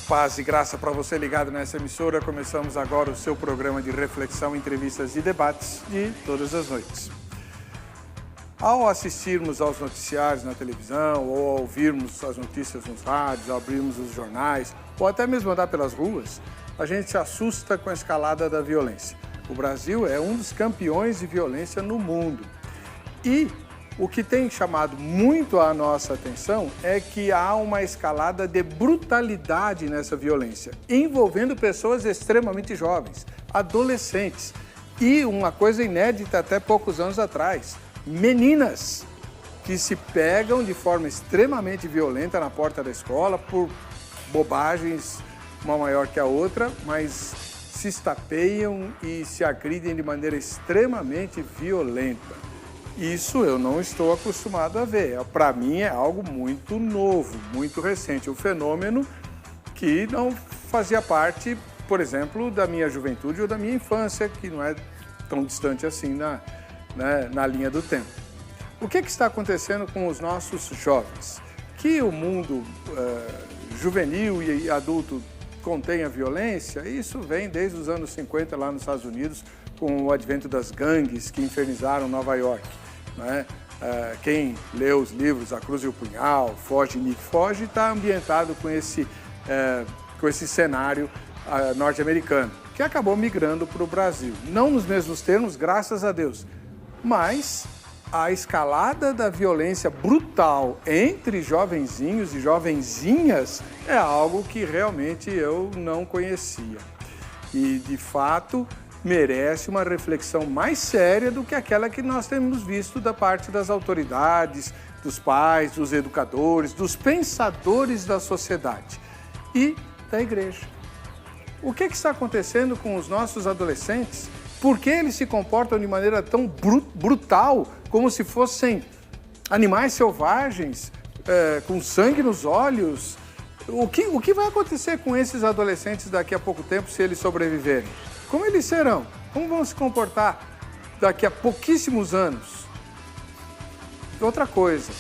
Paz e graça para você ligado nessa emissora. Começamos agora o seu programa de reflexão, entrevistas e debates de todas as noites. Ao assistirmos aos noticiários na televisão, ou ao ouvirmos as notícias nos rádios, ao abrirmos os jornais, ou até mesmo andar pelas ruas, a gente se assusta com a escalada da violência. O Brasil é um dos campeões de violência no mundo. E o que tem chamado muito a nossa atenção é que há uma escalada de brutalidade nessa violência, envolvendo pessoas extremamente jovens, adolescentes. E uma coisa inédita até poucos anos atrás, meninas que se pegam de forma extremamente violenta na porta da escola por bobagens, uma maior que a outra, mas se estapeiam e se agridem de maneira extremamente violenta. Isso eu não estou acostumado a ver. Para mim é algo muito novo, muito recente. Um fenômeno que não fazia parte, por exemplo, da minha juventude ou da minha infância, que não é tão distante assim na linha do tempo. O que está acontecendo com os nossos jovens? Que o mundo juvenil e adulto contém a violência, isso vem desde os anos 50 lá nos Estados Unidos, com o advento das gangues que infernizaram Nova York. Quem lê os livros A Cruz e o Punhal, Foge, Nick, Foge, está ambientado com esse cenário norte-americano, que acabou migrando para o Brasil. Não nos mesmos termos, graças a Deus, mas a escalada da violência brutal entre jovenzinhos e jovenzinhas é algo que realmente eu não conhecia. E, de fato, merece uma reflexão mais séria do que aquela que nós temos visto da parte das autoridades, dos pais, dos educadores, dos pensadores da sociedade e da igreja. O que está acontecendo com os nossos adolescentes? Por que eles se comportam de maneira tão brutal, como se fossem animais selvagens, com sangue nos olhos? O que vai acontecer com esses adolescentes daqui a pouco tempo se eles sobreviverem? Como eles serão? Como vão se comportar daqui a pouquíssimos anos? Outra coisa,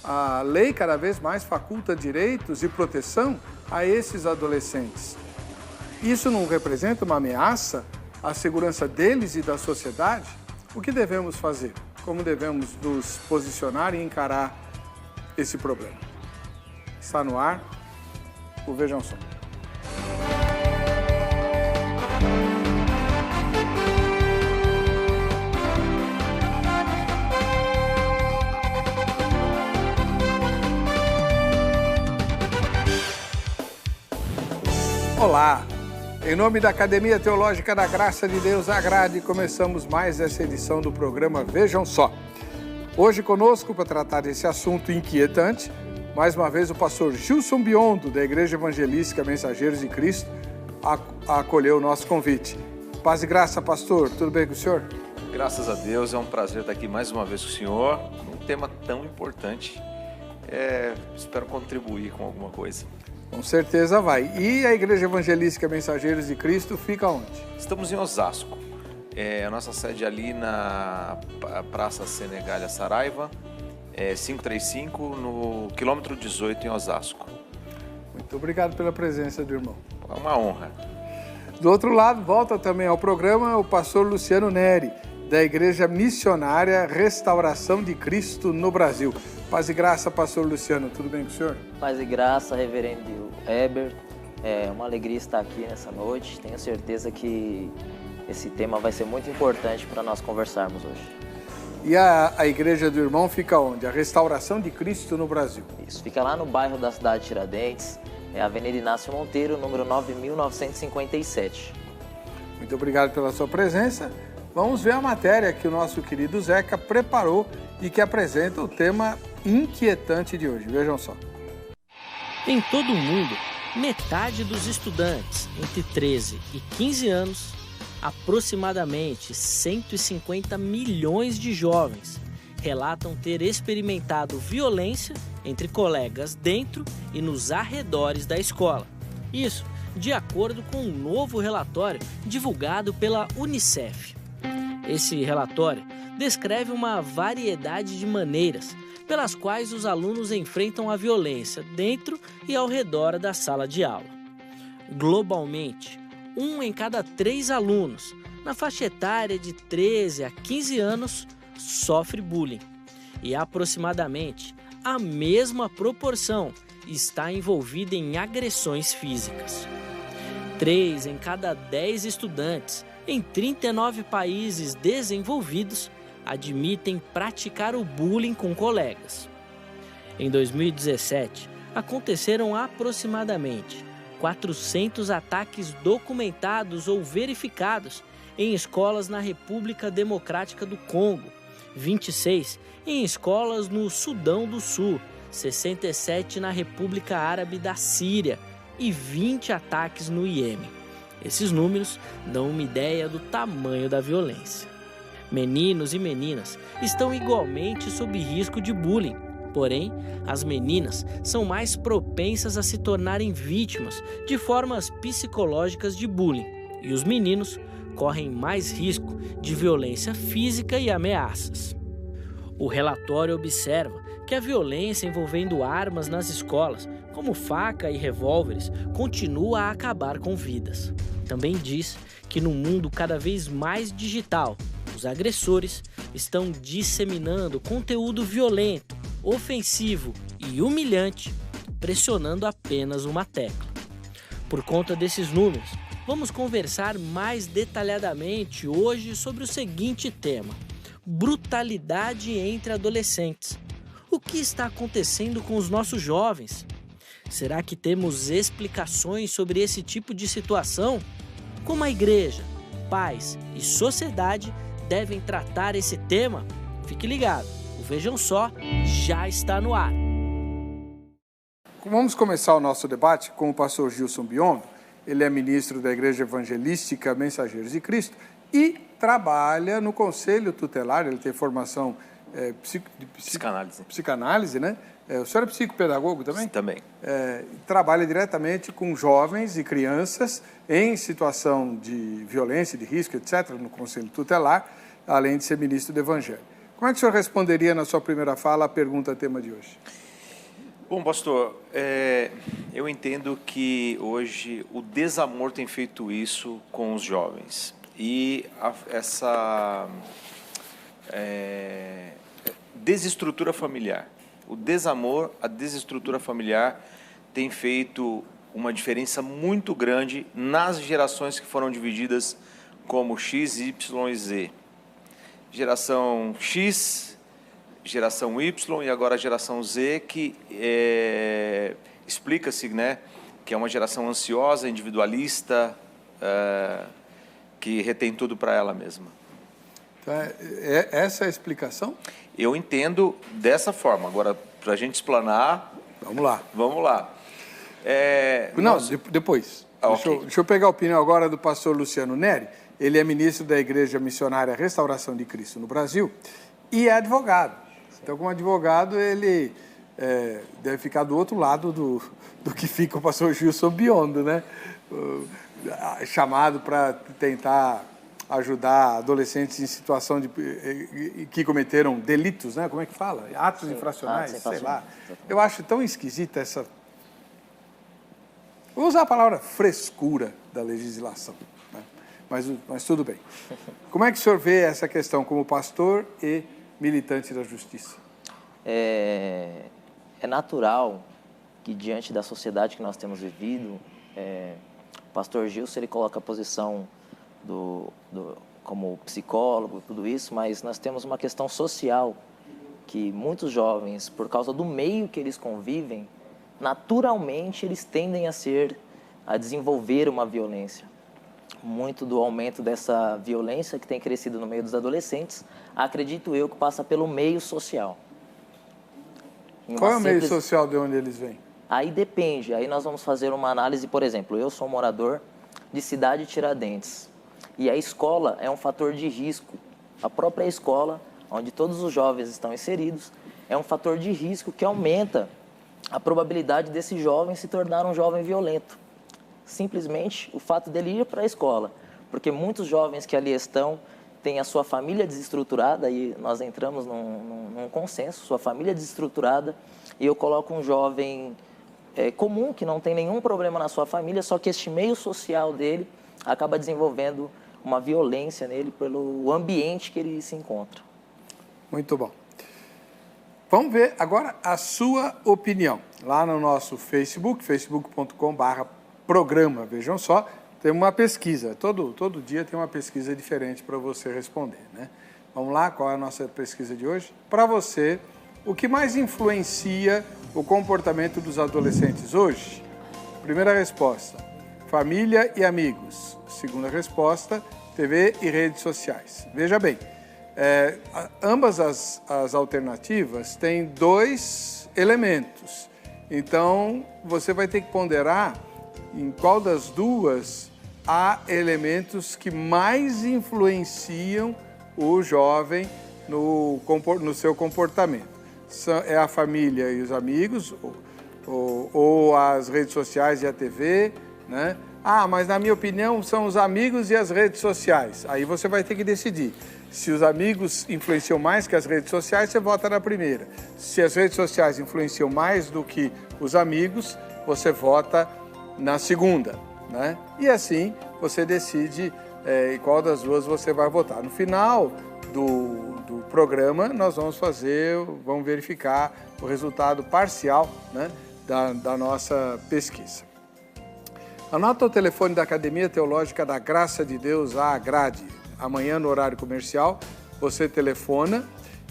a lei cada vez mais faculta direitos e proteção a esses adolescentes. Isso não representa uma ameaça à segurança deles e da sociedade? O que devemos fazer? Como devemos nos posicionar e encarar esse problema? Está no ar o Vejam Só. Olá! Em nome da Academia Teológica da Graça de Deus Agrade, começamos mais essa edição do programa Vejam Só. Hoje conosco, para tratar desse assunto inquietante, mais uma vez o pastor Gilson Biondo, da Igreja Evangelística Mensageiros de Cristo, acolheu o nosso convite. Paz e graça, pastor. Tudo bem com o senhor? Graças a Deus, é um prazer estar aqui mais uma vez com o senhor, um tema tão importante. Espero contribuir com alguma coisa. Com certeza vai. E a Igreja Evangelística Mensageiros de Cristo fica onde? Estamos em Osasco. A nossa sede ali na Praça Senegália Saraiva, 535, no quilômetro 18 em Osasco. Muito obrigado pela presença do irmão. É uma honra. Do outro lado, volta também ao programa o pastor Luciano Neri, da Igreja Missionária Restauração de Cristo no Brasil. Paz e graça, pastor Luciano. Tudo bem com o senhor? Paz e graça, reverendo Heber. É uma alegria estar aqui nessa noite. Tenho certeza que esse tema vai ser muito importante para nós conversarmos hoje. E a igreja do irmão fica onde? A Restauração de Cristo no Brasil. Isso, fica lá no bairro da cidade de Tiradentes, Avenida Inácio Monteiro, número 9.957. Muito obrigado pela sua presença. Vamos ver a matéria que o nosso querido Zeca preparou e que apresenta o tema inquietante de hoje. Vejam só. Em todo o mundo, metade dos estudantes entre 13 e 15 anos, aproximadamente 150 milhões de jovens, relatam ter experimentado violência entre colegas dentro e nos arredores da escola. Isso de acordo com um novo relatório divulgado pela Unicef. Esse relatório descreve uma variedade de maneiras pelas quais os alunos enfrentam a violência dentro e ao redor da sala de aula. Globalmente, 1 em cada 3 alunos, na faixa etária de 13 a 15 anos, sofre bullying. E aproximadamente a mesma proporção está envolvida em agressões físicas. 3 em cada 10 estudantes, em 39 países desenvolvidos, admitem praticar o bullying com colegas. Em 2017, aconteceram aproximadamente 400 ataques documentados ou verificados em escolas na República Democrática do Congo, 26 em escolas no Sudão do Sul, 67 na República Árabe da Síria e 20 ataques no Iêmen. Esses números dão uma ideia do tamanho da violência. Meninos e meninas estão igualmente sob risco de bullying. Porém, as meninas são mais propensas a se tornarem vítimas de formas psicológicas de bullying e os meninos correm mais risco de violência física e ameaças. O relatório observa que a violência envolvendo armas nas escolas, como faca e revólveres, continua a acabar com vidas. Também diz que no mundo cada vez mais digital, os agressores estão disseminando conteúdo violento, ofensivo e humilhante, pressionando apenas uma tecla. Por conta desses números, vamos conversar mais detalhadamente hoje sobre o seguinte tema: brutalidade entre adolescentes. O que está acontecendo com os nossos jovens? Será que temos explicações sobre esse tipo de situação? Como a igreja, pais e sociedade devem tratar esse tema? Fique ligado, o Vejam Só já está no ar. Vamos começar o nosso debate com o pastor Gilson Biondo. Ele é ministro da Igreja Evangelística Mensageiros de Cristo e trabalha no Conselho Tutelar. Ele tem formação psicanálise, né? O senhor é psicopedagogo também? Também. Trabalha diretamente com jovens e crianças em situação de violência, de risco, etc., no Conselho Tutelar, além de ser ministro do Evangelho. Como é que o senhor responderia na sua primeira fala a pergunta tema de hoje? Bom, pastor, eu entendo que hoje o desamor tem feito isso com os jovens. E essa desestrutura familiar, o desamor, a desestrutura familiar tem feito uma diferença muito grande nas gerações que foram divididas como X, Y e Z. Geração X, geração Y e agora a geração Z, que explica-se, né, que é uma geração ansiosa, individualista, que retém tudo para ela mesma. Então, essa é a explicação? Eu entendo dessa forma. Agora, para a gente explanar... Vamos lá. Vamos lá. Depois. Okay. Deixa eu pegar a opinião agora do pastor Luciano Neri. Ele é ministro da Igreja Missionária Restauração de Cristo no Brasil e é advogado. Então, como advogado, ele deve ficar do outro lado do que fica o pastor Gilson Biondo, né? Chamado para tentar ajudar adolescentes em situação que cometeram delitos, né? Como é que fala? Atos infracionais, sei lá. Eu acho tão esquisita essa... Vou usar a palavra frescura da legislação, né? Mas tudo bem. Como é que o senhor vê essa questão como pastor e militante da justiça? É natural que, diante da sociedade que nós temos vivido, o pastor Gilson ele coloca a posição como psicólogo, tudo isso, mas nós temos uma questão social que muitos jovens, por causa do meio que eles convivem, naturalmente eles tendem a desenvolver uma violência. Muito do aumento dessa violência que tem crescido no meio dos adolescentes, acredito eu que passa pelo meio social. Qual é o meio social de onde eles vêm? Aí depende, aí nós vamos fazer uma análise, por exemplo, eu sou morador de Cidade Tiradentes e a escola é um fator de risco. A própria escola, onde todos os jovens estão inseridos, é um fator de risco que aumenta a probabilidade desse jovem se tornar um jovem violento. Simplesmente o fato dele ir para a escola, porque muitos jovens que ali estão têm a sua família desestruturada e nós entramos num consenso, sua família desestruturada, e eu coloco um jovem comum, que não tem nenhum problema na sua família, só que este meio social dele acaba desenvolvendo uma violência nele pelo ambiente que ele se encontra. Muito bom. Vamos ver agora a sua opinião. Lá no nosso Facebook, facebook.com/programa. Vejam só, tem uma pesquisa. Todo dia tem uma pesquisa diferente para você responder, né? Vamos lá, qual é a nossa pesquisa de hoje? Para você, o que mais influencia o comportamento dos adolescentes hoje? Primeira resposta, família e amigos. Segunda resposta, TV e redes sociais. Veja bem, ambas as alternativas têm 2 elementos. Então, você vai ter que ponderar em qual das duas há elementos que mais influenciam o jovem no seu comportamento. É a família e os amigos, ou as redes sociais e a TV, né? Ah, mas na minha opinião são os amigos e as redes sociais. Aí você vai ter que decidir. Se os amigos influenciam mais que as redes sociais, você vota na primeira. Se as redes sociais influenciam mais do que os amigos, você vota na segunda, né? E assim você decide qual das duas você vai votar. No final do programa, nós vamos verificar o resultado parcial, né, da nossa pesquisa. Anota o telefone da Academia Teológica da Graça de Deus, a Agrade. Amanhã, no horário comercial, você telefona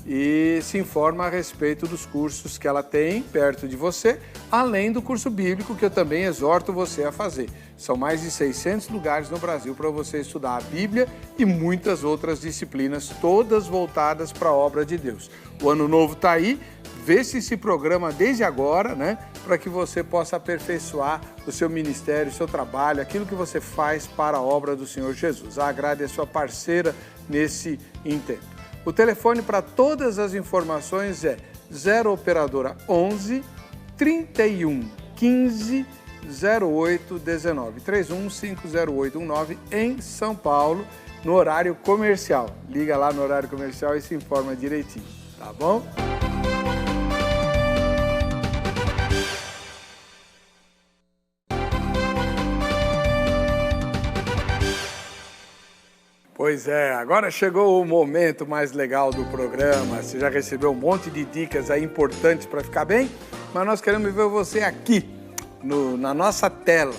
e se informa a respeito dos cursos que ela tem perto de você, além do curso bíblico, que eu também exorto você a fazer. São mais de 600 lugares no Brasil para você estudar a Bíblia e muitas outras disciplinas, todas voltadas para a obra de Deus. O ano novo está aí, vê se programa desde agora, né, para que você possa aperfeiçoar o seu ministério, o seu trabalho, aquilo que você faz para a obra do Senhor Jesus. A Agrade é sua parceira nesse intento. O telefone para todas as informações é 0 operadora 11 31 15 08 19 31 50819 em São Paulo, no horário comercial. Liga lá no horário comercial e se informa direitinho, tá bom? Pois é, agora chegou o momento mais legal do programa. Você já recebeu um monte de dicas aí importantes para ficar bem, mas nós queremos ver você aqui, na nossa tela.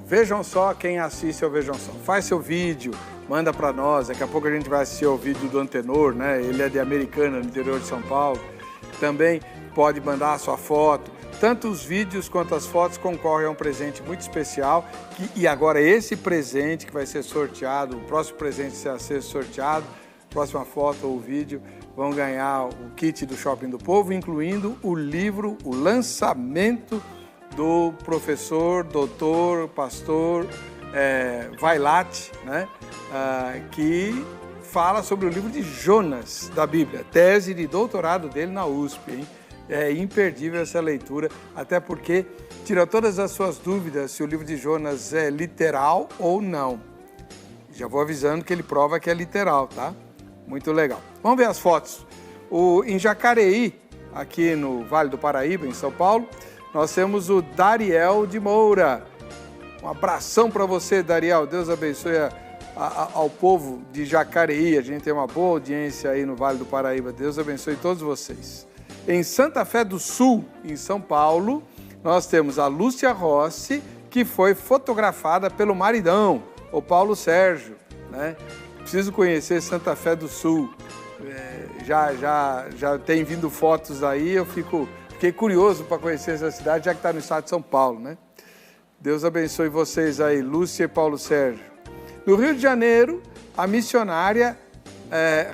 Vejam só, quem assiste ao Vejam Só. Faz seu vídeo, manda para nós. Daqui a pouco a gente vai assistir o vídeo do Antenor, né? Ele é de Americana, no interior de São Paulo. Também pode mandar a sua foto. Tanto os vídeos quanto as fotos concorrem a um presente muito especial. E agora esse presente que vai ser sorteado, o próximo presente a ser sorteado, próxima foto ou vídeo, vão ganhar o kit do Shopping do Povo, incluindo o livro, o lançamento do professor, doutor, pastor Vailate, né? Que fala sobre o livro de Jonas da Bíblia, tese de doutorado dele na USP, hein? É imperdível essa leitura, até porque tira todas as suas dúvidas se o livro de Jonas é literal ou não. Já vou avisando que ele prova que é literal, tá? Muito legal. Vamos ver as fotos. Em Jacareí, aqui no Vale do Paraíba, em São Paulo, nós temos o Dariel de Moura. Um abração para você, Dariel. Deus abençoe ao povo de Jacareí. A gente tem uma boa audiência aí no Vale do Paraíba. Deus abençoe todos vocês. Em Santa Fé do Sul, em São Paulo, nós temos a Lúcia Rossi, que foi fotografada pelo maridão, o Paulo Sérgio, né? Preciso conhecer Santa Fé do Sul. Já tem vindo fotos aí, fiquei curioso para conhecer essa cidade, já que está no estado de São Paulo, né? Deus abençoe vocês aí, Lúcia e Paulo Sérgio. No Rio de Janeiro, a missionária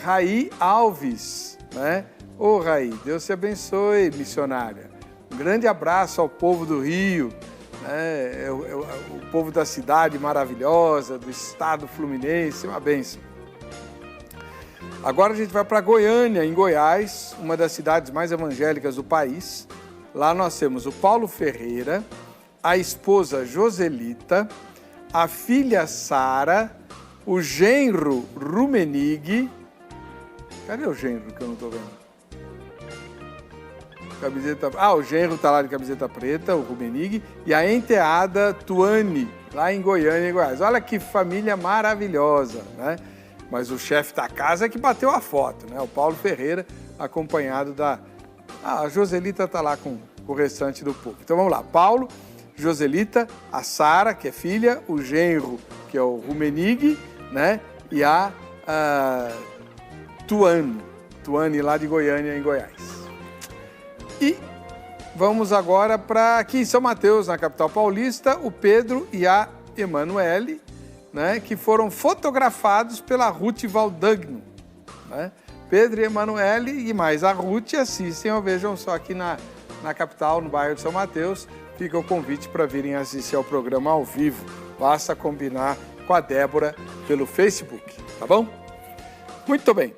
Raí Alves, né? Ô, Raí, Deus te abençoe, missionária. Um grande abraço ao povo do Rio, né? O povo da cidade maravilhosa, do estado fluminense, uma bênção. Agora a gente vai para Goiânia, em Goiás, uma das cidades mais evangélicas do país. Lá nós temos o Paulo Ferreira, a esposa Joselita, a filha Sara, o genro Rumenig. Cadê o genro que eu não estou vendo? camiseta... Ah, o genro está lá de camiseta preta, o Rumenig, e a enteada Tuane, lá em Goiânia, em Goiás. Olha que família maravilhosa, né? Mas o chefe da casa é que bateu a foto, né? O Paulo Ferreira, acompanhado da... Ah, a Joselita está lá com o restante do povo. Então vamos lá, Paulo, Joselita, a Sara, que é filha, o genro, que é o Rumenig, né? E a Tuane, lá de Goiânia, em Goiás. E vamos agora para aqui em São Mateus, na capital paulista, o Pedro e a Emanuele, né, que foram fotografados pela Ruth Valdagno, né? Pedro e Emanuele e mais a Ruth assistem, ou vejam só aqui na capital, no bairro de São Mateus, fica o convite para virem assistir ao programa ao vivo. Basta combinar com a Débora pelo Facebook, tá bom? Muito bem,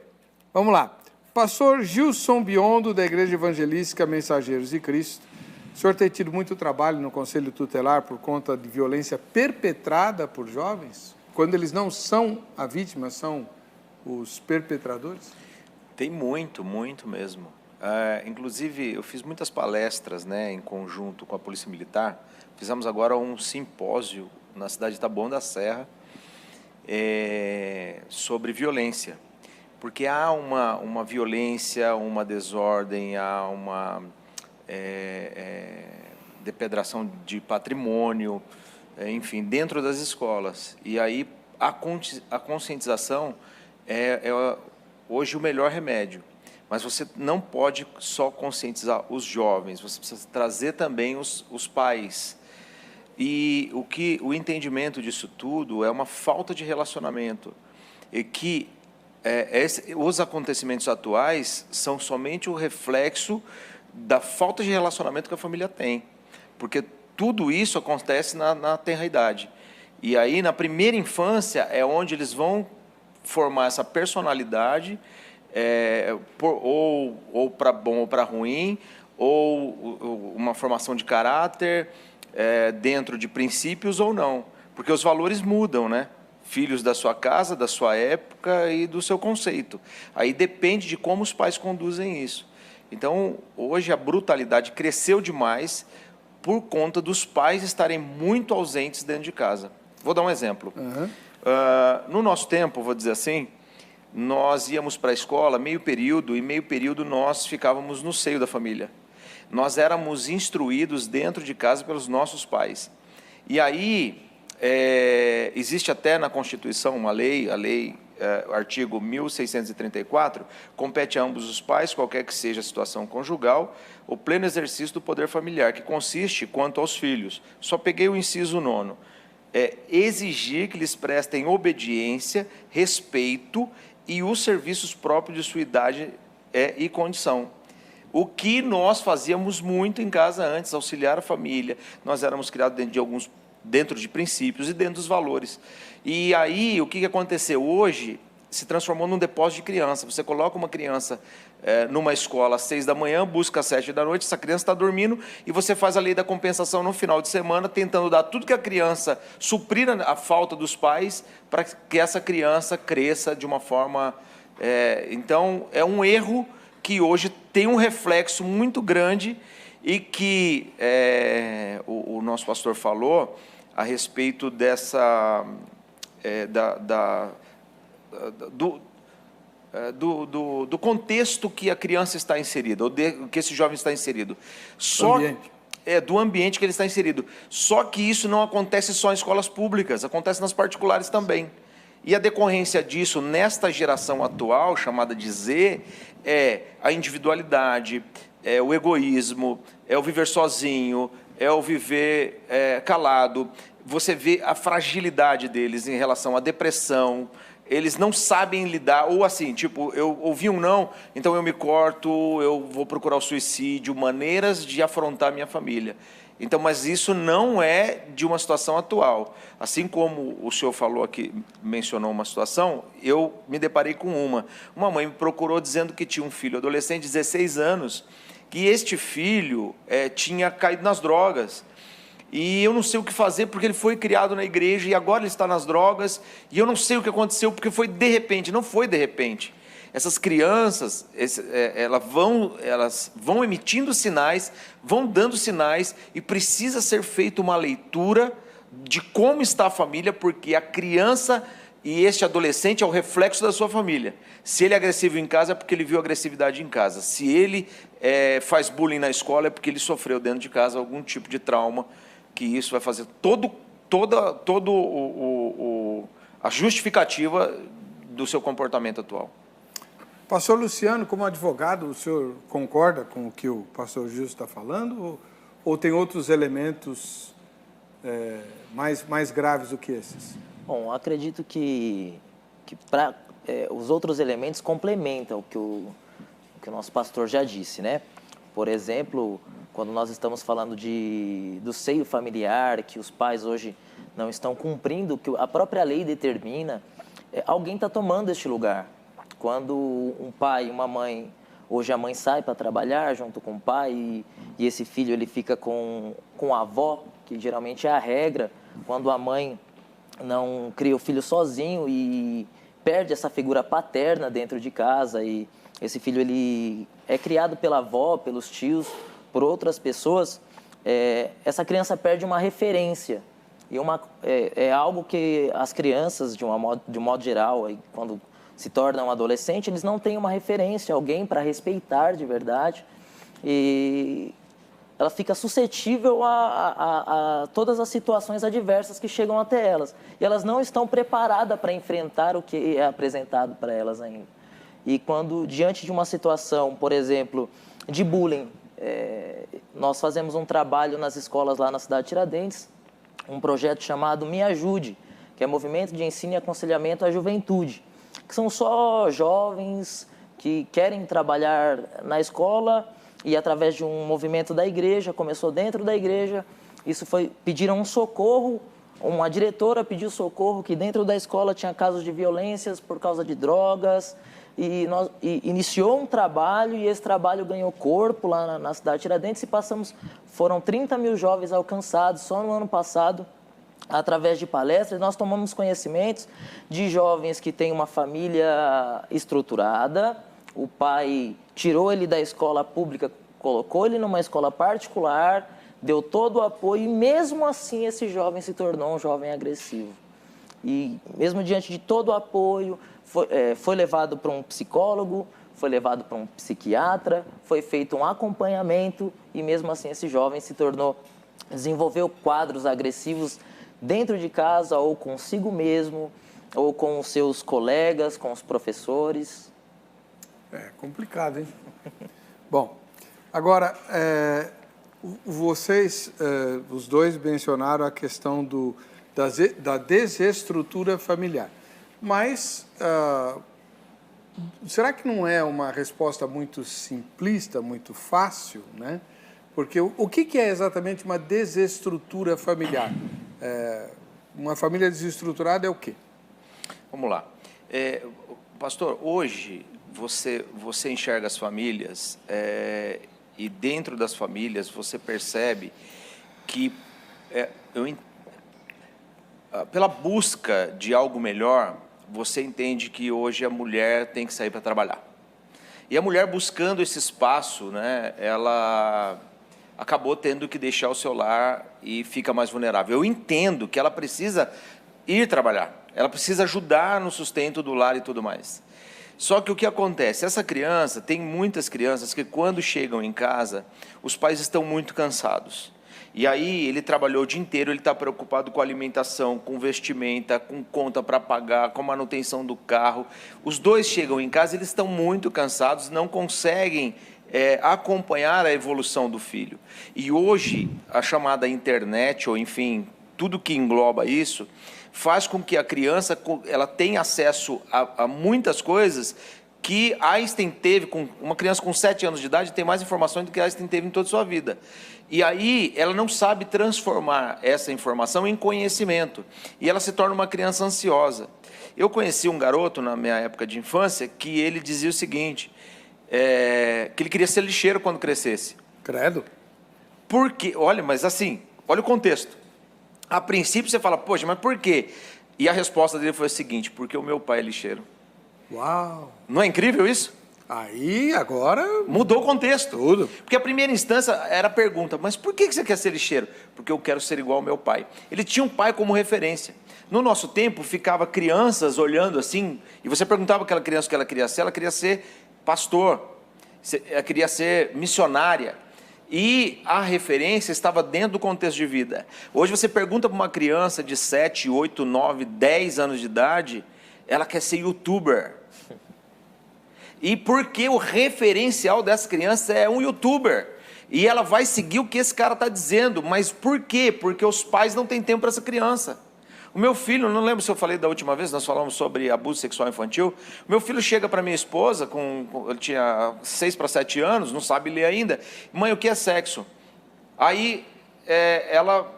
vamos lá. Pastor Gilson Biondo, da Igreja Evangelística Mensageiros de Cristo. O senhor tem tido muito trabalho no Conselho Tutelar por conta de violência perpetrada por jovens? Quando eles não são a vítima, são os perpetradores? Tem muito mesmo. Inclusive, eu fiz muitas palestras, né, em conjunto com a Polícia Militar. Fizemos agora um simpósio na cidade de Taboão da Serra sobre violência. Porque há uma violência, uma desordem, há uma depredação de patrimônio, enfim, dentro das escolas. E aí a conscientização é hoje o melhor remédio. Mas você não pode só conscientizar os jovens, você precisa trazer também os pais. E o entendimento disso tudo é uma falta de relacionamento. E que os acontecimentos atuais são somente o reflexo da falta de relacionamento que a família tem. Porque tudo isso acontece na tenra idade. E aí, na primeira infância, é onde eles vão formar essa personalidade, ou para bom ou para ruim, ou uma formação de caráter, dentro de princípios ou não. Porque os valores mudam, né? Filhos da sua casa, da sua época e do seu conceito. Aí depende de como os pais conduzem isso. Então, hoje a brutalidade cresceu demais por conta dos pais estarem muito ausentes dentro de casa. Vou dar um exemplo. No nosso tempo, vou dizer assim, nós íamos para a escola meio período, e meio período nós ficávamos no seio da família. Nós éramos instruídos dentro de casa pelos nossos pais. E aí, existe até na Constituição uma lei, artigo 1634, compete a ambos os pais, qualquer que seja a situação conjugal, o pleno exercício do poder familiar, que consiste, quanto aos filhos, só peguei o inciso 9, exigir que lhes prestem obediência, respeito e os serviços próprios de sua idade e condição. O que nós fazíamos muito em casa antes, auxiliar a família, nós éramos criados dentro de princípios e dentro dos valores. E aí, o que aconteceu? Hoje, se transformou num depósito de criança. Você coloca uma criança numa escola às 6 da manhã, busca às 7 da noite, essa criança está dormindo, e você faz a lei da compensação no final de semana, tentando dar tudo que a criança, suprir a falta dos pais, para que essa criança cresça de uma forma... Então, é um erro que hoje tem um reflexo muito grande e que o nosso pastor falou a respeito dessa... do contexto que a criança está inserida, ou que esse jovem está inserido. Do ambiente que ele está inserido. Só que isso não acontece só em escolas públicas, acontece nas particulares também. E a decorrência disso, nesta geração atual, chamada de Z, é a individualidade, é o egoísmo, é o viver sozinho, é o viver calado. Você vê a fragilidade deles em relação à depressão. Eles não sabem lidar, ou assim, tipo, eu ouvi um não, então eu me corto, eu vou procurar o suicídio, maneiras de afrontar a minha família. Então, mas isso não é de uma situação atual. Assim como o senhor falou aqui, mencionou uma situação, eu me deparei com uma. Uma mãe me procurou dizendo que tinha um filho adolescente de 16 anos, que este filho tinha caído nas drogas. E eu não sei o que fazer, porque ele foi criado na igreja e agora ele está nas drogas, e eu não sei o que aconteceu, porque foi de repente. Não foi de repente. Essas crianças, elas vão emitindo sinais, vão dando sinais, e precisa ser feita uma leitura de como está a família, porque a criança e este adolescente é o reflexo da sua família. Se ele é agressivo em casa, é porque ele viu agressividade em casa. Se ele faz bullying na escola, é porque ele sofreu dentro de casa algum tipo de trauma, que isso vai fazer a justificativa do seu comportamento atual. Pastor Luciano, como advogado, o senhor concorda com o que o pastor Gilson está falando? Ou tem outros elementos mais graves do que esses? Bom, acredito que os outros elementos complementam o que o nosso pastor já disse, né? Por exemplo, quando nós estamos falando do seio familiar, que os pais hoje não estão cumprindo o que a própria lei determina, alguém está tomando este lugar. Quando um pai e uma mãe, hoje a mãe sai para trabalhar junto com o pai e esse filho ele fica com a avó, que geralmente é a regra, quando a mãe não cria o filho sozinho e perde essa figura paterna dentro de casa, e esse filho ele é criado pela avó, pelos tios, por outras pessoas, essa criança perde uma referência. E é algo que as crianças, de um modo geral, quando se tornam adolescentes, eles não têm uma referência, alguém para respeitar de verdade. E ela fica suscetível a todas as situações adversas que chegam até elas. E elas não estão preparadas para enfrentar o que é apresentado para elas ainda. E quando, diante de uma situação, por exemplo, de bullying, nós fazemos um trabalho nas escolas lá na cidade de Tiradentes, um projeto chamado Me Ajude, que é Movimento de Ensino e Aconselhamento à Juventude, que são só jovens que querem trabalhar na escola, e através de um movimento da igreja, começou dentro da igreja, pediram um socorro, uma diretora pediu socorro, que dentro da escola tinha casos de violências por causa de drogas, e iniciou um trabalho, e esse trabalho ganhou corpo lá na cidade de Tiradentes, foram 30 mil jovens alcançados só no ano passado, através de palestras. Nós tomamos conhecimentos de jovens que têm uma família estruturada, o pai tirou ele da escola pública, colocou ele numa escola particular, deu todo o apoio, e mesmo assim esse jovem se tornou um jovem agressivo. E mesmo diante de todo o apoio, foi levado para um psicólogo, foi levado para um psiquiatra, foi feito um acompanhamento, e mesmo assim esse jovem desenvolveu quadros agressivos dentro de casa, ou consigo mesmo, ou com os seus colegas, com os professores. É complicado, hein? Bom, agora, vocês, os dois mencionaram a questão da desestrutura familiar. Mas, será que não é uma resposta muito simplista, muito fácil, né? Porque o que é exatamente uma desestrutura familiar? Uma família desestruturada é o quê? Vamos lá. Pastor, hoje você enxerga as famílias e dentro das famílias você percebe que pela busca de algo melhor, você entende que hoje a mulher tem que sair para trabalhar. E a mulher, buscando esse espaço, né, ela acabou tendo que deixar o seu lar e fica mais vulnerável. Eu entendo que ela precisa ir trabalhar, ela precisa ajudar no sustento do lar e tudo mais. Só que o que acontece? Tem muitas crianças que quando chegam em casa, os pais estão muito cansados. E aí ele trabalhou o dia inteiro, ele está preocupado com alimentação, com vestimenta, com conta para pagar, com manutenção do carro. Os dois chegam em casa, eles estão muito cansados, não conseguem acompanhar a evolução do filho. E hoje, a chamada internet, ou enfim, tudo que engloba isso, faz com que a criança ela tenha acesso a muitas coisas que Einstein teve. Uma criança com 7 anos de idade tem mais informações do que Einstein teve em toda a sua vida. E aí ela não sabe transformar essa informação em conhecimento. E ela se torna uma criança ansiosa. Eu conheci um garoto na minha época de infância que ele dizia o seguinte, que ele queria ser lixeiro quando crescesse. Credo. Por quê? Olha, mas assim, olha o contexto. A princípio você fala, poxa, mas por quê? E a resposta dele foi a seguinte, porque o meu pai é lixeiro. Uau! Não é incrível isso? Aí, agora... Mudou o contexto. Tudo. Porque a primeira instância era a pergunta, mas por que você quer ser lixeiro? Porque eu quero ser igual ao meu pai. Ele tinha um pai como referência. No nosso tempo, ficava crianças olhando assim, e você perguntava aquela criança o que ela queria ser pastor, ela queria ser missionária. E a referência estava dentro do contexto de vida. Hoje você pergunta para uma criança de 7, 8, 9, 10 anos de idade, ela quer ser youtuber. E porque o referencial dessa criança é um youtuber. E ela vai seguir o que esse cara está dizendo. Mas por quê? Porque os pais não têm tempo para essa criança. O meu filho, não lembro se eu falei da última vez, nós falamos sobre abuso sexual infantil. O meu filho chega para minha esposa, ele tinha 6 para 7 anos, não sabe ler ainda. Mãe, o que é sexo? Aí ela,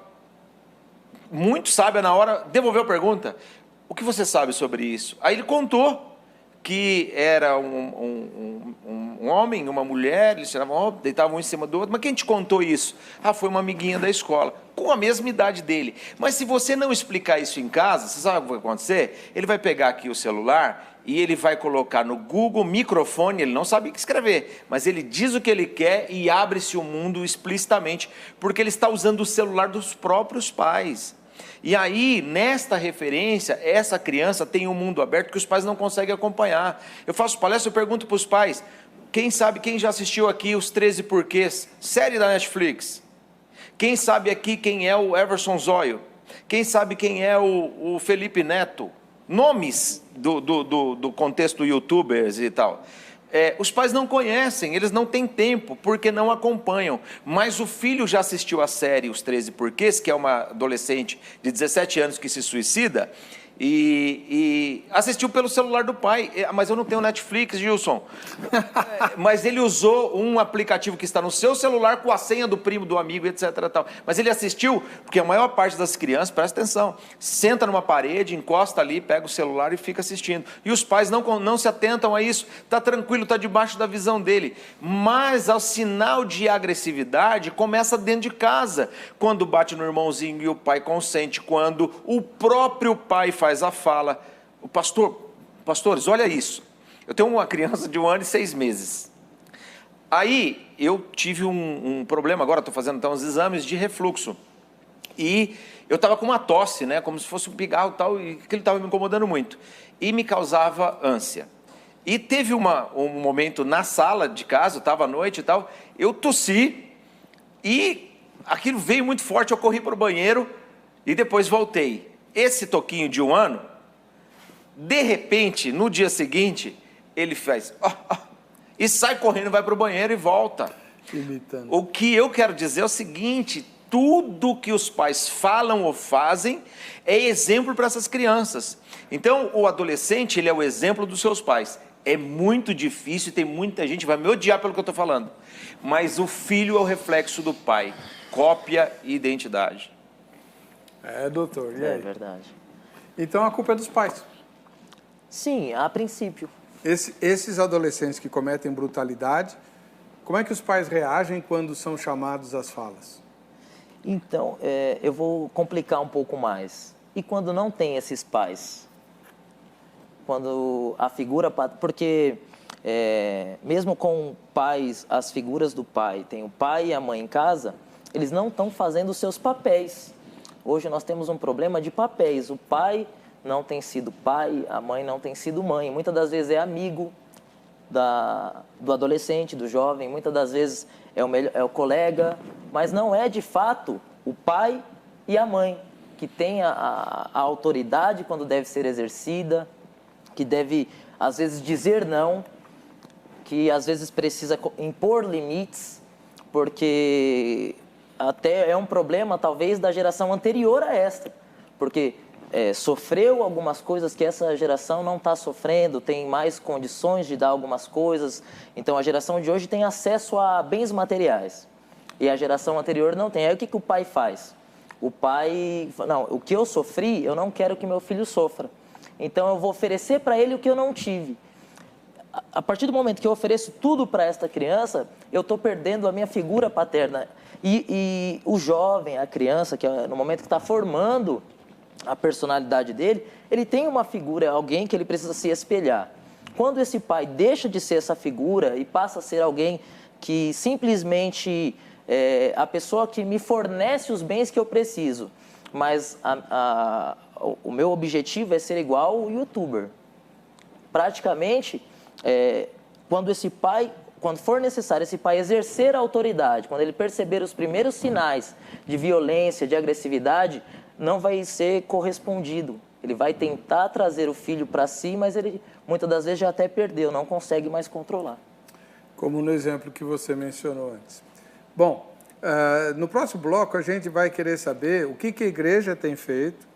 muito sábia na hora, devolveu a pergunta. O que você sabe sobre isso? Aí ele contou que era um homem, uma mulher, eles deitavam um em cima do outro. Mas quem te contou isso? Foi uma amiguinha da escola, com a mesma idade dele. Mas se você não explicar isso em casa, você sabe o que vai acontecer? Ele vai pegar aqui o celular e ele vai colocar no Google microfone, ele não sabe o que escrever, mas ele diz o que ele quer e abre-se o mundo explicitamente, porque ele está usando o celular dos próprios pais. E aí, nesta referência, essa criança tem um mundo aberto que os pais não conseguem acompanhar. Eu faço palestra, eu pergunto para os pais, quem já assistiu aqui os 13 Porquês, série da Netflix? Quem sabe aqui quem é o Everson Zóio? Quem sabe quem é o Felipe Neto? Nomes do contexto youtubers e tal. Os pais não conhecem, eles não têm tempo, porque não acompanham. Mas o filho já assistiu a série Os 13 Porquês, que é uma adolescente de 17 anos que se suicida, e assistiu pelo celular do pai. Mas eu não tenho Netflix, Gilson. Mas ele usou um aplicativo que está no seu celular com a senha do primo, do amigo, etc. Tal. Mas ele assistiu, porque a maior parte das crianças, presta atenção, senta numa parede, encosta ali, pega o celular e fica assistindo. E os pais não se atentam a isso. Está tranquilo, está debaixo da visão dele. Mas ao sinal de agressividade começa dentro de casa. Quando bate no irmãozinho e o pai consente, quando o próprio pai faz a fala, pastores, olha isso, eu tenho uma criança de 1 ano e 6 meses, aí eu tive um problema, agora estou fazendo então uns exames de refluxo, e eu estava com uma tosse, né, como se fosse um pigarro e tal, e aquilo estava me incomodando muito, e me causava ânsia, e teve um momento na sala de casa, eu estava à noite e tal, eu tossi, e aquilo veio muito forte, eu corri para o banheiro, e depois voltei. Esse toquinho de 1 ano, de repente, no dia seguinte, ele faz e sai correndo, vai para o banheiro e volta. Imitando. O que eu quero dizer é o seguinte, tudo que os pais falam ou fazem é exemplo para essas crianças. Então, o adolescente, ele é o exemplo dos seus pais. É muito difícil, tem muita gente que vai me odiar pelo que eu estou falando, mas o filho é o reflexo do pai, cópia e identidade. Doutor, e aí? É verdade. Então a culpa é dos pais. Sim, a princípio. Esses adolescentes que cometem brutalidade, como é que os pais reagem quando são chamados às falas? Então, eu vou complicar um pouco mais. E quando não tem esses pais? Quando a figura... Porque mesmo com pais, as figuras do pai, tem o pai e a mãe em casa, eles não estão fazendo os seus papéis. Hoje nós temos um problema de papéis. O pai não tem sido pai, a mãe não tem sido mãe. Muitas das vezes é amigo do adolescente, do jovem. Muitas das vezes é o colega. Mas não é, de fato, o pai e a mãe que tem a autoridade quando deve ser exercida, que deve, às vezes, dizer não, que, às vezes, precisa impor limites, porque... até é um problema, talvez, da geração anterior a esta, porque sofreu algumas coisas que essa geração não está sofrendo, tem mais condições de dar algumas coisas, então a geração de hoje tem acesso a bens materiais, e a geração anterior não tem. Aí o que o pai faz? O pai, não, o que eu sofri, eu não quero que meu filho sofra, então eu vou oferecer para ele o que eu não tive. A partir do momento que eu ofereço tudo para esta criança, eu estou perdendo a minha figura paterna. E o jovem, a criança, que no momento que está formando a personalidade dele, ele tem uma figura, alguém que ele precisa se espelhar. Quando esse pai deixa de ser essa figura e passa a ser alguém que simplesmente é a pessoa que me fornece os bens que eu preciso, mas o meu objetivo é ser igual ao youtuber. Praticamente, quando for necessário esse pai exercer a autoridade, quando ele perceber os primeiros sinais de violência, de agressividade, não vai ser correspondido. Ele vai tentar trazer o filho para si, mas ele muitas das vezes já até perdeu, não consegue mais controlar. Como no exemplo que você mencionou antes. Bom, no próximo bloco a gente vai querer saber o que a igreja tem feito.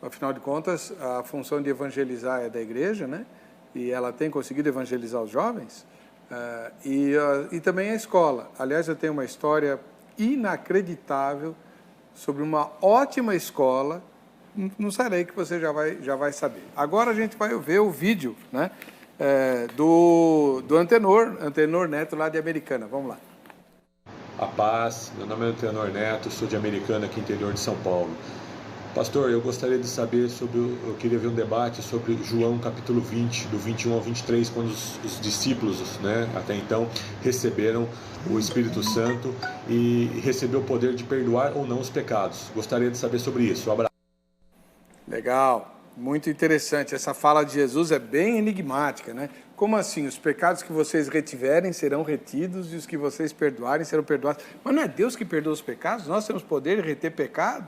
Afinal de contas, a função de evangelizar é da igreja, né? E ela tem conseguido evangelizar os jovens. E também a escola. Aliás, eu tenho uma história inacreditável sobre uma ótima escola. Não sai daí que você já vai saber. Agora a gente vai ver o vídeo, né, do Antenor Neto, lá de Americana. Vamos lá. A paz, meu nome é Antenor Neto, sou de Americana, aqui interior de São Paulo. Pastor, eu gostaria de saber eu queria ver um debate sobre João capítulo 20, do 21 ao 23, quando os discípulos, né, até então, receberam o Espírito Santo e recebeu o poder de perdoar ou não os pecados. Gostaria de saber sobre isso. Um abraço. Legal, muito interessante. Essa fala de Jesus é bem enigmática, né? Como assim? Os pecados que vocês retiverem serão retidos e os que vocês perdoarem serão perdoados. Mas não é Deus que perdoa os pecados? Nós temos poder de reter pecado?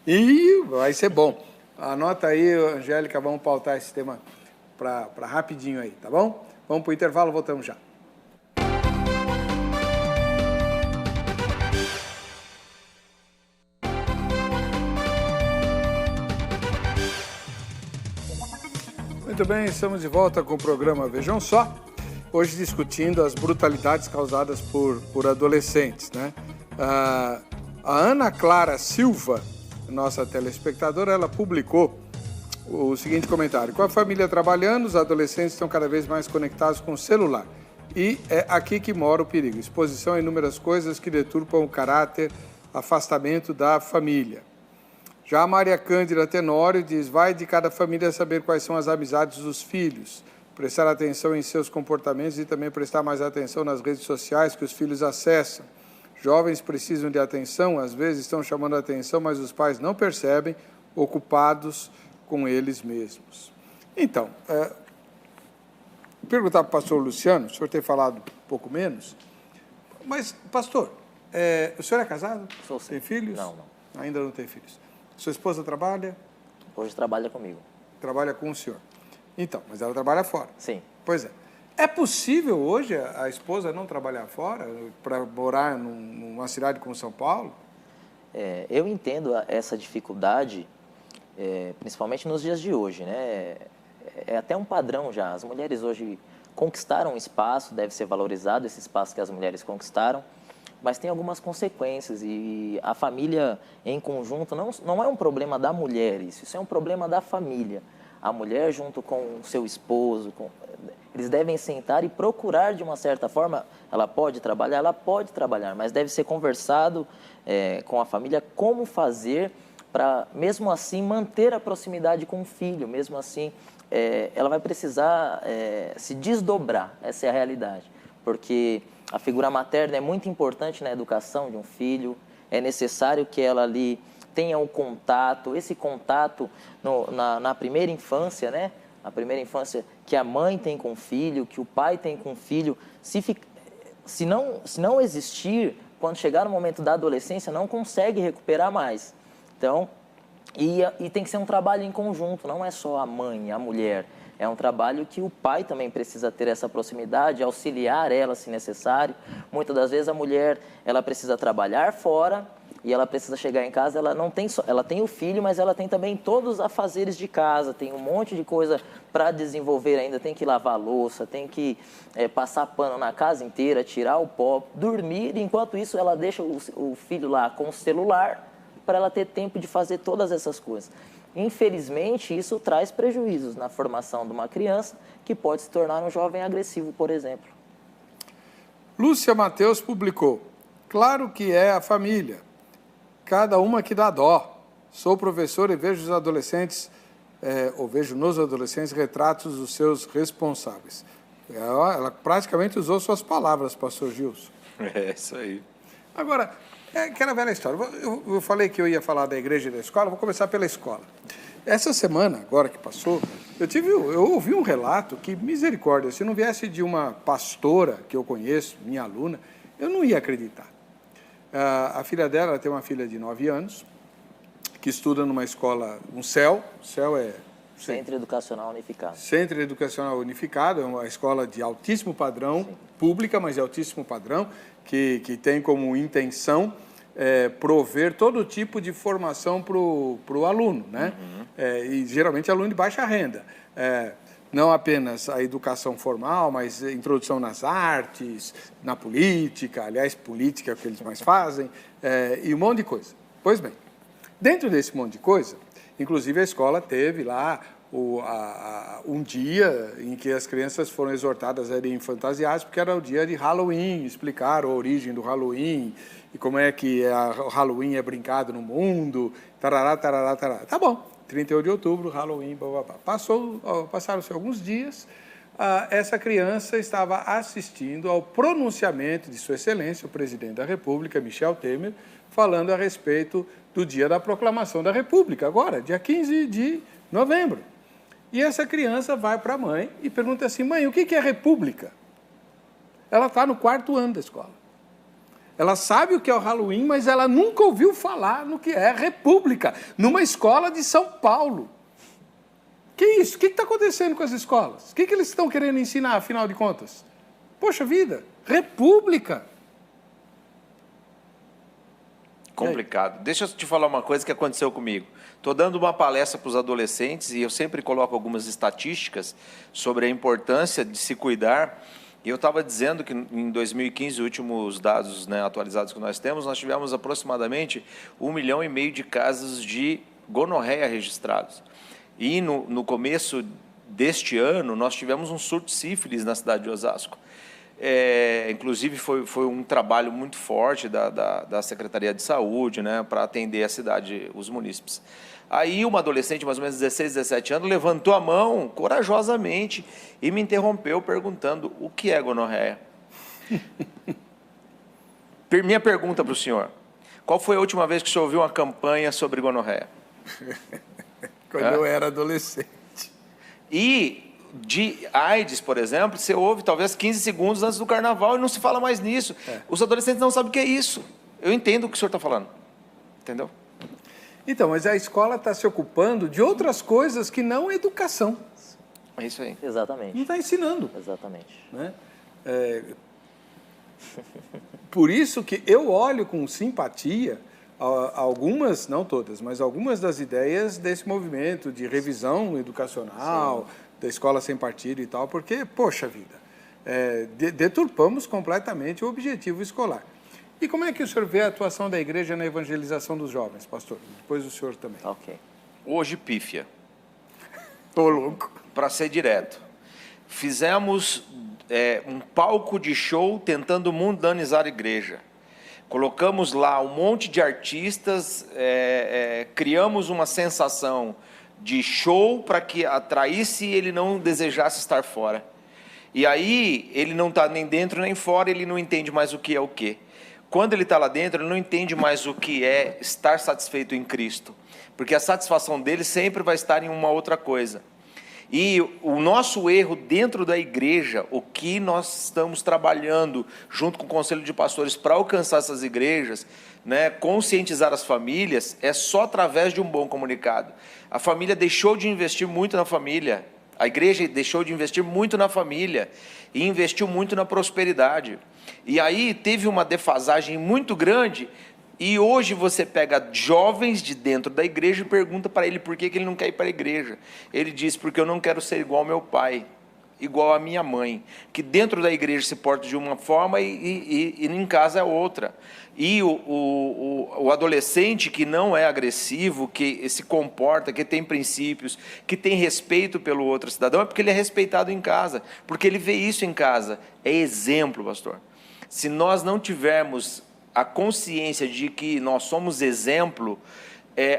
E vai ser bom. Anota aí, Angélica, vamos pautar esse tema para rapidinho aí, tá bom? Vamos para o intervalo, voltamos já. Muito bem, estamos de volta com o programa Vejam Só. Hoje discutindo as brutalidades causadas por adolescentes, né? A Ana Clara Silva, nossa telespectadora, ela publicou o seguinte comentário: com a família trabalhando, os adolescentes estão cada vez mais conectados com o celular. E é aqui que mora o perigo. Exposição a inúmeras coisas que deturpam o caráter, afastamento da família. Já a Maria Cândida Tenório diz: vai de cada família saber quais são as amizades dos filhos, prestar atenção em seus comportamentos e também prestar mais atenção nas redes sociais que os filhos acessam. Jovens precisam de atenção, às vezes estão chamando a atenção, mas os pais não percebem, ocupados com eles mesmos. Então, perguntar para o pastor Luciano, o senhor tem falado um pouco menos, mas, pastor, o senhor é casado? Sou sim. Tem filhos? Não. Ainda não tem filhos. Sua esposa trabalha? Hoje trabalha comigo. Trabalha com o senhor. Então, mas ela trabalha fora. Sim. Pois é. É possível hoje a esposa não trabalhar fora para morar numa cidade como São Paulo? Eu entendo essa dificuldade, principalmente nos dias de hoje, né? É até um padrão já. As mulheres hoje conquistaram um espaço, deve ser valorizado esse espaço que as mulheres conquistaram, mas tem algumas consequências e a família em conjunto não é um problema da mulher, isso é um problema da família. A mulher junto com o seu esposo, eles devem sentar e procurar de uma certa forma. Ela pode trabalhar, mas deve ser conversado com a família como fazer para, mesmo assim, manter a proximidade com o filho. Mesmo assim, ela vai precisar se desdobrar, essa é a realidade. Porque a figura materna é muito importante na educação de um filho, é necessário que ela ali tenha um contato, esse contato na primeira infância, né? A primeira infância que a mãe tem com o filho, que o pai tem com o filho. Se não existir, quando chegar no momento da adolescência, não consegue recuperar mais. Então, e tem que ser um trabalho em conjunto, não é só a mãe, a mulher. É um trabalho que o pai também precisa ter essa proximidade, auxiliar ela se necessário. Muitas das vezes a mulher ela precisa trabalhar fora e ela precisa chegar em casa, ela tem o filho, mas ela tem também todos os afazeres de casa, tem um monte de coisa para desenvolver ainda, tem que lavar a louça, tem que passar pano na casa inteira, tirar o pó, dormir, e enquanto isso ela deixa o filho lá com o celular para ela ter tempo de fazer todas essas coisas. Infelizmente, isso traz prejuízos na formação de uma criança que pode se tornar um jovem agressivo, por exemplo. Lúcia Mateus publicou: claro que é a família, cada uma que dá dó. Sou professor e vejo os adolescentes ou vejo nos adolescentes retratos dos seus responsáveis. Ela praticamente usou suas palavras, pastor Gilson. É isso aí. Agora, é aquela velha história. Eu falei que eu ia falar da igreja e da escola, vou começar pela escola. Essa semana, agora que passou, eu ouvi um relato que, misericórdia, se não viesse de uma pastora que eu conheço, minha aluna, eu não ia acreditar. A filha dela, ela tem uma filha de 9 anos, que estuda numa escola, um CEL é... Centro Educacional Unificado. Centro Educacional Unificado, é uma escola de altíssimo padrão, sim, pública, mas de altíssimo padrão, que tem como intenção prover todo tipo de formação para o aluno, né? E geralmente aluno de baixa renda. Não apenas a educação formal, mas introdução nas artes, na política, aliás, política é o que eles mais fazem, e um monte de coisa. Pois bem, dentro desse monte de coisa, inclusive a escola teve lá um dia em que as crianças foram exortadas a irem fantasiadas, porque era o dia de Halloween, explicaram a origem do Halloween e como é que o Halloween é brincado no mundo, tarará, tarará, tarará. Tá bom, 31 de outubro, Halloween, bababá. Passaram-se alguns dias, essa criança estava assistindo ao pronunciamento de Sua Excelência, o Presidente da República, Michel Temer, falando a respeito do dia da proclamação da República, agora, dia 15 de novembro. E essa criança vai para a mãe e pergunta assim: mãe, o que é República? Ela está no 4º ano da escola. Ela sabe o que é o Halloween, mas ela nunca ouviu falar no que é República, numa escola de São Paulo. Que isso? O que está acontecendo com as escolas? O que eles estão querendo ensinar, afinal de contas? Poxa vida, República! Complicado. Deixa eu te falar uma coisa que aconteceu comigo. Estou dando uma palestra para os adolescentes e eu sempre coloco algumas estatísticas sobre a importância de se cuidar. E eu estava dizendo que em 2015, últimos dados, né, atualizados que nós temos, nós tivemos aproximadamente 1,5 milhão de casos de gonorreia registrados. E no começo deste ano, nós tivemos um surto de sífilis na cidade de Osasco. Inclusive foi um trabalho muito forte da Secretaria de Saúde, né, para atender a cidade, os munícipes. Aí uma adolescente, mais ou menos 16, 17 anos, levantou a mão corajosamente e me interrompeu perguntando o que é gonorreia. Minha pergunta para o senhor: qual foi a última vez que o senhor ouviu uma campanha sobre gonorreia? Quando eu era adolescente. E de AIDS, por exemplo, você ouve talvez 15 segundos antes do carnaval e não se fala mais nisso. Os adolescentes não sabem o que é isso. Eu entendo o que o senhor está falando. Entendeu? Então, mas a escola está se ocupando de outras coisas que não educação. É isso aí. Exatamente. Não está ensinando. Exatamente. Né? Por isso que eu olho com simpatia algumas, não todas, mas algumas das ideias desse movimento de revisão educacional, sim, da escola sem partido e tal, porque, poxa vida, deturpamos completamente o objetivo escolar. E como é que o senhor vê a atuação da igreja na evangelização dos jovens, pastor? Depois o senhor também. Ok. Hoje, pífia. Tô louco. Para ser direto. Fizemos um palco de show tentando mundanizar a igreja. Colocamos lá um monte de artistas, criamos uma sensação de show para que atraísse e ele não desejasse estar fora. E aí, ele não está nem dentro nem fora, ele não entende mais o que é o quê. Quando ele está lá dentro, ele não entende mais o que é estar satisfeito em Cristo. Porque a satisfação dele sempre vai estar em uma outra coisa. E o nosso erro dentro da igreja, o que nós estamos trabalhando junto com o Conselho de Pastores para alcançar essas igrejas, né, conscientizar as famílias, é só através de um bom comunicado. A família deixou de investir muito na família, a igreja deixou de investir muito na família e investiu muito na prosperidade. E aí teve uma defasagem muito grande. E hoje você pega jovens de dentro da igreja e pergunta para ele por que ele não quer ir para a igreja. Ele diz: porque eu não quero ser igual ao meu pai, igual à minha mãe, que dentro da igreja se porta de uma forma e em casa é outra. E o adolescente que não é agressivo, que se comporta, que tem princípios, que tem respeito pelo outro cidadão, é porque ele é respeitado em casa, porque ele vê isso em casa. É exemplo, pastor. Se nós não tivermos a consciência de que nós somos exemplo,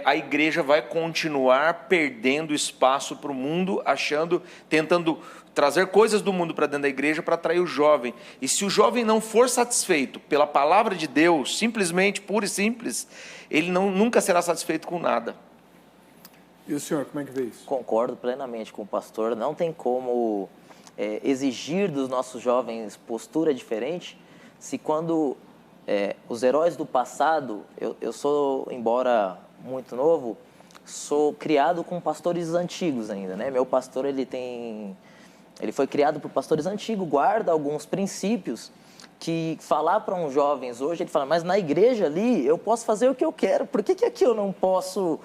a igreja vai continuar perdendo espaço para o mundo, tentando trazer coisas do mundo para dentro da igreja para atrair o jovem. E se o jovem não for satisfeito pela palavra de Deus, simplesmente, pura e simples, ele nunca será satisfeito com nada. E o senhor, como é que vê isso? Concordo plenamente com o pastor. Não tem como exigir dos nossos jovens postura diferente se quando os heróis do passado, eu sou, embora muito novo, sou criado com pastores antigos ainda, né? Meu pastor, ele foi criado por pastores antigos, guarda alguns princípios que falar para uns jovens hoje, ele fala, mas na igreja ali eu posso fazer o que eu quero, por que aqui eu não posso,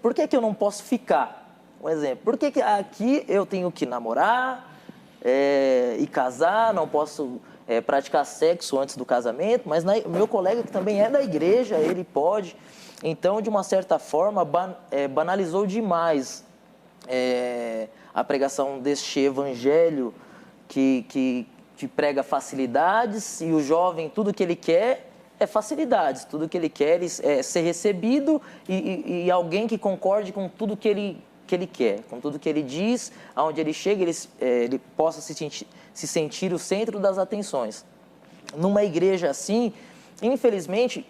por que eu não posso ficar? Um exemplo, por que aqui eu tenho que namorar e casar, não posso praticar sexo antes do casamento, mas meu colega que também é da igreja, ele pode. Então, de uma certa forma, banalizou demais a pregação deste evangelho que prega facilidades, e o jovem, tudo que ele quer é facilidades, tudo que ele quer é ser recebido e alguém que concorde com tudo que ele quer, com tudo que ele diz, aonde ele chega, ele possa se sentir o centro das atenções. Numa igreja assim, infelizmente,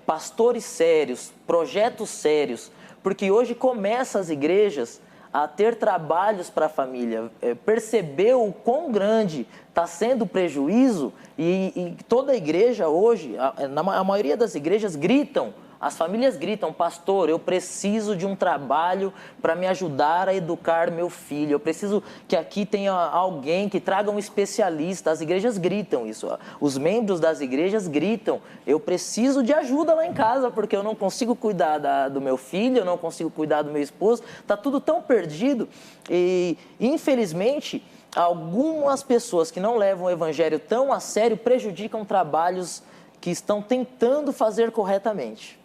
pastores sérios, projetos sérios, porque hoje começam as igrejas a ter trabalhos para a família, percebeu o quão grande está sendo o prejuízo e toda a igreja hoje, a maioria das igrejas gritam, as famílias gritam, pastor, eu preciso de um trabalho para me ajudar a educar meu filho, eu preciso que aqui tenha alguém que traga um especialista, as igrejas gritam isso, os membros das igrejas gritam, eu preciso de ajuda lá em casa, porque eu não consigo cuidar do meu filho, eu não consigo cuidar do meu esposo, está tudo tão perdido e infelizmente algumas pessoas que não levam o evangelho tão a sério prejudicam trabalhos que estão tentando fazer corretamente.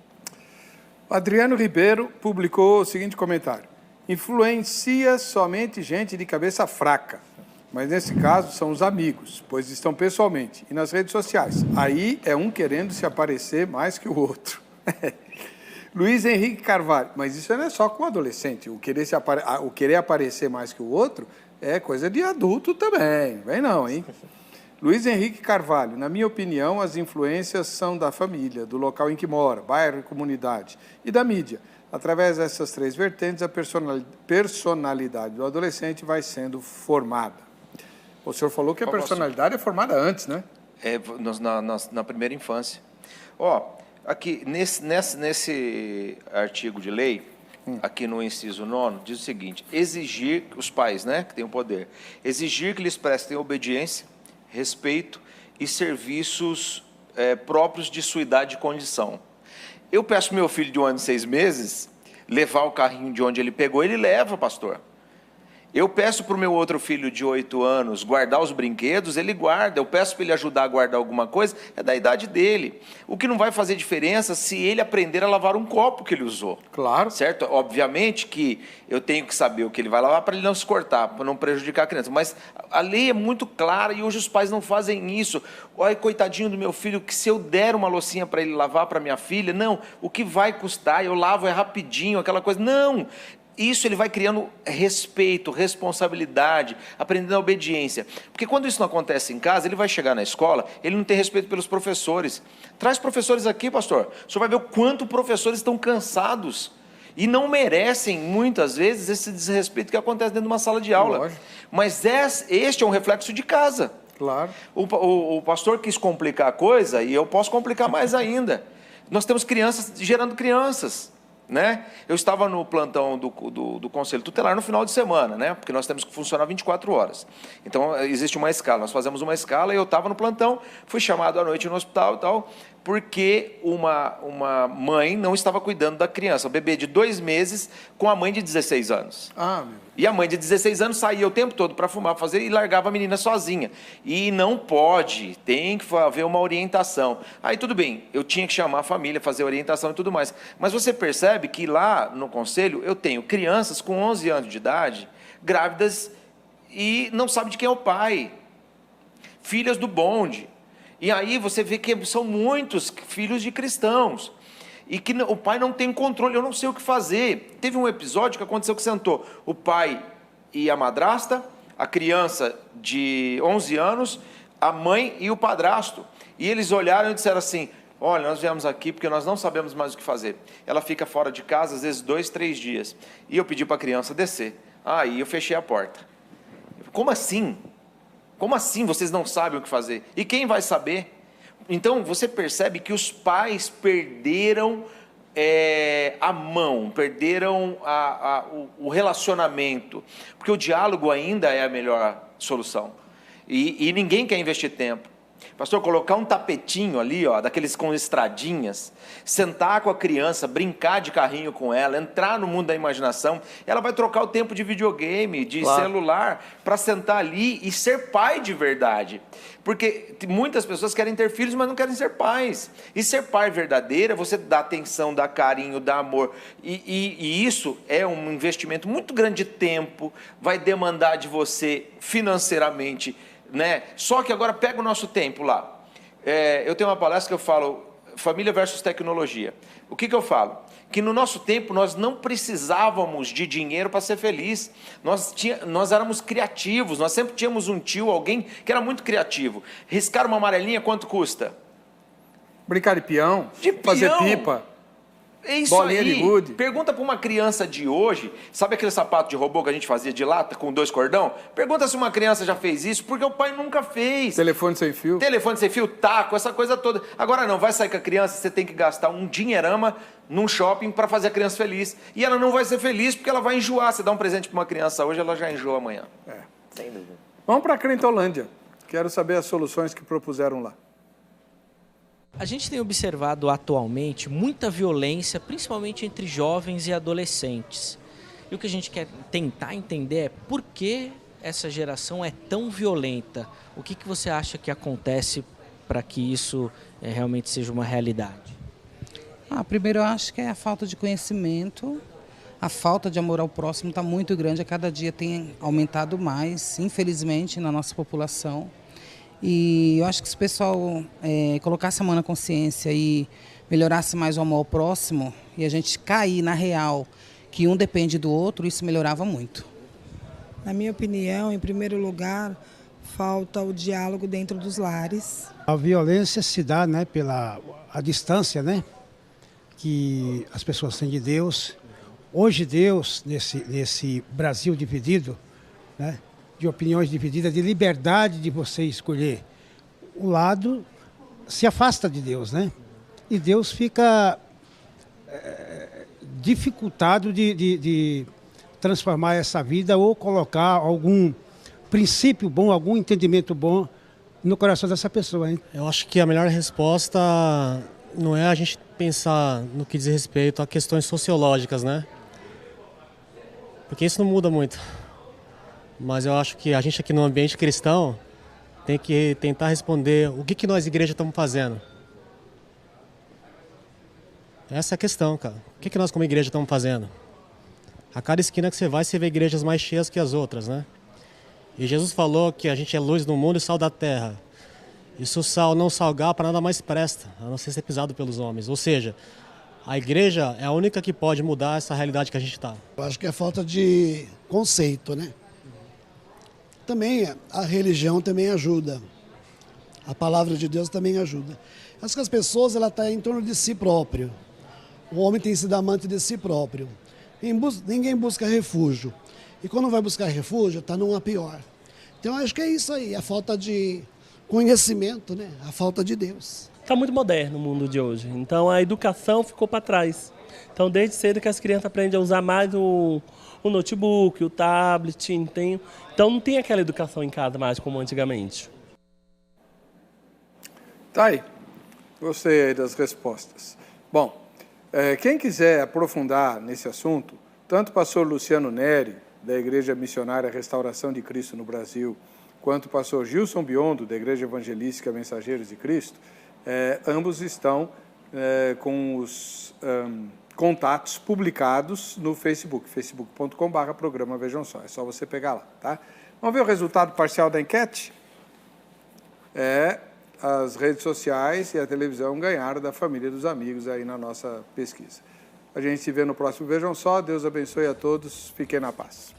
Adriano Ribeiro publicou o seguinte comentário: influencia somente gente de cabeça fraca, mas nesse caso são os amigos, pois estão pessoalmente e nas redes sociais. Aí é um querendo se aparecer mais que o outro. Luiz Henrique Carvalho, mas isso não é só com adolescente, o querer aparecer mais que o outro é coisa de adulto também, vem não, hein? Luiz Henrique Carvalho, na minha opinião, as influências são da família, do local em que mora, bairro e comunidade, e da mídia. Através dessas três vertentes, a personalidade do adolescente vai sendo formada. O senhor falou que a personalidade é formada antes, né? Na primeira infância. Aqui, nesse artigo de lei, aqui no inciso 9, diz o seguinte: exigir, os pais, né, que têm o poder, exigir que lhes prestem obediência, respeito e serviços próprios de sua idade e condição. Eu peço meu filho de 1 ano e 6 meses levar o carrinho de onde ele pegou, ele leva, pastor. Eu peço para o meu outro filho de 8 anos guardar os brinquedos, ele guarda. Eu peço para ele ajudar a guardar alguma coisa, é da idade dele. O que não vai fazer diferença se ele aprender a lavar um copo que ele usou. Claro. Certo? Obviamente que eu tenho que saber o que ele vai lavar para ele não se cortar, para não prejudicar a criança. Mas a lei é muito clara e hoje os pais não fazem isso. Olha, coitadinho do meu filho, que se eu der uma loucinha para ele lavar para minha filha, não, o que vai custar? Eu lavo, é rapidinho, aquela coisa. Não! Isso ele vai criando respeito, responsabilidade, aprendendo a obediência. Porque quando isso não acontece em casa, ele vai chegar na escola, ele não tem respeito pelos professores. Traz professores aqui, pastor. O senhor vai ver o quanto professores estão cansados e não merecem, muitas vezes, esse desrespeito que acontece dentro de uma sala de aula. Lógico. Mas este é um reflexo de casa. Claro. O pastor quis complicar a coisa e eu posso complicar mais ainda. Nós temos crianças gerando crianças. Né? Eu estava no plantão do Conselho Tutelar no final de semana, né? Porque nós temos que funcionar 24 horas. Então, existe uma escala. Nós fazemos uma escala e eu estava no plantão, fui chamado à noite no hospital e tal, porque uma mãe não estava cuidando da criança, o bebê de 2 meses com a mãe de 16 anos. E a mãe de 16 anos saía o tempo todo para fumar, fazer e largava a menina sozinha. E não pode, tem que haver uma orientação. Aí tudo bem, eu tinha que chamar a família, fazer orientação e tudo mais. Mas você percebe que lá no conselho eu tenho crianças com 11 anos de idade, grávidas e não sabe de quem é o pai. Filhas do bonde. E aí você vê que são muitos filhos de cristãos. e que o pai não tem controle, eu não sei o que fazer. Teve um episódio que aconteceu que sentou o pai e a madrasta, a criança de 11 anos, a mãe e o padrasto. E eles olharam e disseram assim, olha, nós viemos aqui porque nós não sabemos mais o que fazer. Ela fica fora de casa, às vezes 2, 3 dias. E eu pedi para a criança descer. Aí eu fechei a porta. Como assim? Como assim vocês não sabem o que fazer? E quem vai saber? Então, você percebe que os pais perderam a mão, perderam o relacionamento, porque o diálogo ainda é a melhor solução. E ninguém quer investir tempo. Pastor, colocar um tapetinho ali, ó, daqueles com estradinhas, sentar com a criança, brincar de carrinho com ela, entrar no mundo da imaginação, ela vai trocar o tempo de videogame, de celular, para sentar ali e ser pai de verdade. Porque muitas pessoas querem ter filhos, mas não querem ser pais. E ser pai verdadeiro é você dar atenção, dar carinho, dar amor. E isso é um investimento muito grande de tempo, vai demandar de você financeiramente, né? Só que agora pega o nosso tempo lá. Eu tenho uma palestra que eu falo família versus tecnologia. O que eu falo? Que no nosso tempo nós não precisávamos de dinheiro para ser feliz. Nós éramos criativos, nós sempre tínhamos um tio, alguém que era muito criativo. Riscar uma amarelinha, quanto custa? Brincar de peão, fazer pipa. É isso bolinha aí. De gude. Pergunta para uma criança de hoje, sabe aquele sapato de robô que a gente fazia de lata com 2 cordão? Pergunta se uma criança já fez isso, porque o pai nunca fez. Telefone sem fio. Telefone sem fio, taco, essa coisa toda. Agora não, vai sair com a criança, você tem que gastar um dinheirama num shopping para fazer a criança feliz. E ela não vai ser feliz porque ela vai enjoar. Você dá um presente para uma criança hoje, ela já enjoa amanhã. Sem dúvida. Vamos para a Crentolândia. Quero saber as soluções que propuseram lá. A gente tem observado atualmente muita violência, principalmente entre jovens e adolescentes. E o que a gente quer tentar entender é por que essa geração é tão violenta. O que você acha que acontece para que isso realmente seja uma realidade? Primeiro eu acho que é a falta de conhecimento, a falta de amor ao próximo está muito grande, a cada dia tem aumentado mais, infelizmente, na nossa população. E eu acho que se o pessoal colocasse a mão na consciência e melhorasse mais o amor ao próximo, e a gente cair na real que um depende do outro, isso melhorava muito. Na minha opinião, em primeiro lugar, falta o diálogo dentro dos lares. A violência se dá, né, pela a distância, né, que as pessoas têm de Deus. Hoje Deus, nesse Brasil dividido, né, de opiniões divididas, de liberdade de você escolher o lado, se afasta de Deus, né? E Deus fica dificultado de transformar essa vida ou colocar algum princípio bom, algum entendimento bom no coração dessa pessoa, hein? Eu acho que a melhor resposta não é a gente pensar no que diz respeito a questões sociológicas, né? Porque isso não muda muito. Mas eu acho que a gente aqui no ambiente cristão tem que tentar responder o que nós, igreja, estamos fazendo. Essa é a questão, cara. O que nós, como igreja, estamos fazendo? A cada esquina que você vai, você vê igrejas mais cheias que as outras, né? E Jesus falou que a gente é luz do mundo e sal da terra. E se o sal não salgar, para nada mais presta, a não ser pisado pelos homens. Ou seja, a igreja é a única que pode mudar essa realidade que a gente está. Eu acho que é falta de conceito, né? Também a religião também ajuda. A palavra de Deus também ajuda. Acho que as pessoas estão em torno de si próprio. O homem tem sido amante de si próprio. Ninguém busca refúgio. E quando vai buscar refúgio, está numa pior. Então acho que é isso aí, a falta de conhecimento, né? A falta de Deus. Está muito moderno o mundo de hoje. Então a educação ficou para trás. Então desde cedo que as crianças aprendem a usar mais o notebook, o tablet, então não tem aquela educação em casa mais como antigamente. Tá aí, gostei aí das respostas. Bom, quem quiser aprofundar nesse assunto, tanto o pastor Luciano Neri, da Igreja Missionária Restauração de Cristo no Brasil, quanto o pastor Gilson Biondo, da Igreja Evangelística Mensageiros de Cristo, ambos estão com os contatos publicados no Facebook, facebook.com/programa Vejam Só. É só você pegar lá, tá? Vamos ver o resultado parcial da enquete? as redes sociais e a televisão ganharam da família dos amigos aí na nossa pesquisa. A gente se vê no próximo Vejam Só. Deus abençoe a todos. Fiquem na paz.